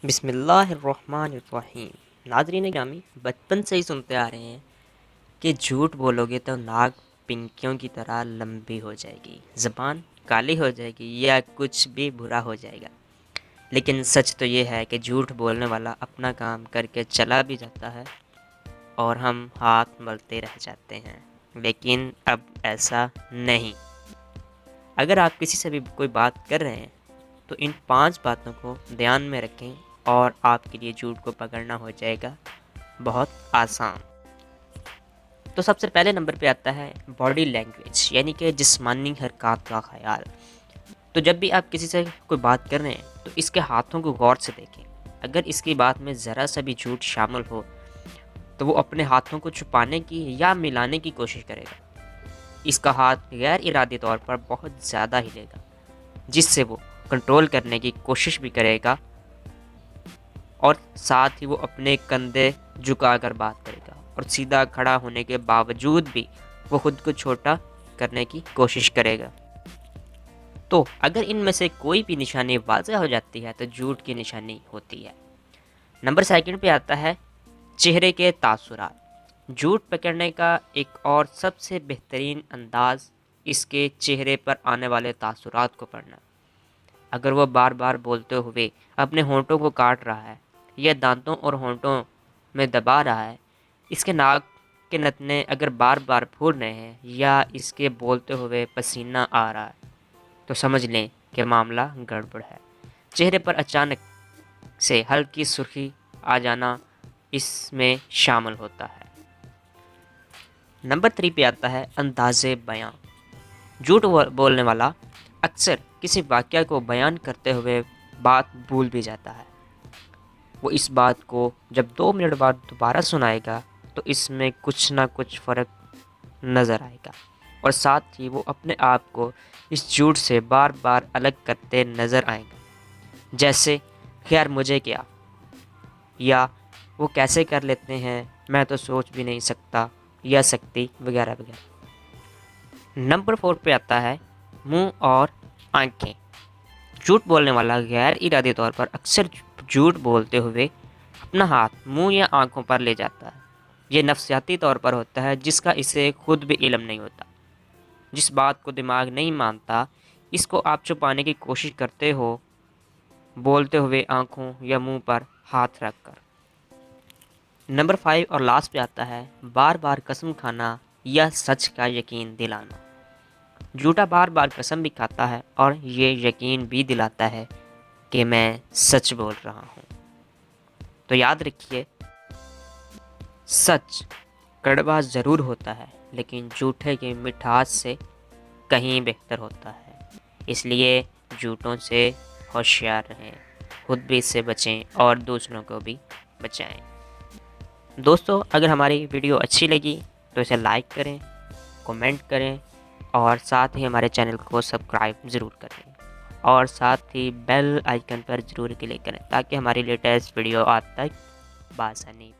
بسم اللہ الرحمن الرحیم۔ ناظرین گرامی، بچپن سے ہی سنتے آ رہے ہیں کہ جھوٹ بولو گے تو ناک پنکیوں کی طرح لمبی ہو جائے گی، زبان کالی ہو جائے گی یا کچھ بھی برا ہو جائے گا۔ لیکن سچ تو یہ ہے کہ جھوٹ بولنے والا اپنا کام کر کے چلا بھی جاتا ہے اور ہم ہاتھ ملتے رہ جاتے ہیں۔ لیکن اب ایسا نہیں۔ اگر آپ کسی سے بھی کوئی بات کر رہے ہیں تو ان 5 باتوں کو دھیان میں رکھیں اور آپ کے لیے جھوٹ کو پکڑنا ہو جائے گا بہت آسان۔ تو سب سے پہلے نمبر پہ آتا ہے باڈی لینگویج، یعنی کہ جسمانی حرکات کا خیال۔ تو جب بھی آپ کسی سے کوئی بات کر رہے ہیں تو اس کے ہاتھوں کو غور سے دیکھیں۔ اگر اس کی بات میں ذرا سا بھی جھوٹ شامل ہو تو وہ اپنے ہاتھوں کو چھپانے کی یا ملانے کی کوشش کرے گا۔ اس کا ہاتھ غیر ارادی طور پر بہت زیادہ ہلے گا، جس سے وہ کنٹرول کرنے کی کوشش بھی کرے گا اور ساتھ ہی وہ اپنے کندھے جھکا کر بات کرے گا، اور سیدھا کھڑا ہونے کے باوجود بھی وہ خود کو چھوٹا کرنے کی کوشش کرے گا۔ تو اگر ان میں سے کوئی بھی نشانی واضح ہو جاتی ہے تو جھوٹ کی نشانی ہوتی ہے۔ نمبر سیکنڈ پہ آتا ہے چہرے کے تاثرات۔ جھوٹ پکڑنے کا ایک اور سب سے بہترین انداز اس کے چہرے پر آنے والے تاثرات کو پڑھنا۔ اگر وہ بار بار بولتے ہوئے اپنے ہونٹوں کو کاٹ رہا ہے یا دانتوں اور ہونٹوں میں دبا رہا ہے، اس کے ناک کے نتنے اگر بار بار پھول رہے ہیں یا اس کے بولتے ہوئے پسینہ آ رہا ہے تو سمجھ لیں کہ معاملہ گڑبڑ ہے۔ چہرے پر اچانک سے ہلکی سرخی آ جانا اس میں شامل ہوتا ہے۔ نمبر 3 پہ آتا ہے انداز بیان۔ جھوٹ بولنے والا اکثر کسی واقعہ کو بیان کرتے ہوئے بات بھول بھی جاتا ہے۔ وہ اس بات کو جب 2 منٹ بعد دوبارہ سنائے گا تو اس میں کچھ نہ کچھ فرق نظر آئے گا، اور ساتھ ہی وہ اپنے آپ کو اس جھوٹ سے بار بار الگ کرتے نظر آئیں گا، جیسے خیر مجھے کیا، یا وہ کیسے کر لیتے ہیں، میں تو سوچ بھی نہیں سکتا یا سکتی، وغیرہ وغیرہ۔ نمبر 4 پہ آتا ہے منہ اور آنکھیں۔ جھوٹ بولنے والا غیر ارادی طور پر اکثر جھوٹ بولتے ہوئے اپنا ہاتھ منہ یا آنکھوں پر لے جاتا ہے۔ یہ نفسیاتی طور پر ہوتا ہے، جس کا اسے خود بھی علم نہیں ہوتا۔ جس بات کو دماغ نہیں مانتا، اس کو آپ چھپانے کی کوشش کرتے ہو بولتے ہوئے آنکھوں یا منہ پر ہاتھ رکھ کر۔ نمبر 5 اور لاسٹ پہ آتا ہے بار بار قسم کھانا یا سچ کا یقین دلانا۔ جھوٹا بار بار قسم بھی کھاتا ہے اور یہ یقین بھی دلاتا ہے کہ میں سچ بول رہا ہوں۔ تو یاد رکھیے، سچ کڑوا ضرور ہوتا ہے لیکن جھوٹے کی مٹھاس سے کہیں بہتر ہوتا ہے۔ اس لیے جھوٹوں سے ہوشیار رہیں، خود بھی اس سے بچیں اور دوسروں کو بھی بچائیں۔ دوستو، اگر ہماری ویڈیو اچھی لگی تو اسے لائک کریں، کومنٹ کریں اور ساتھ ہی ہمارے چینل کو سبسکرائب ضرور کریں، اور ساتھ ہی بیل آئیکن پر ضرور کلک کریں تاکہ ہماری لیٹسٹ ویڈیو آپ تک بآسانی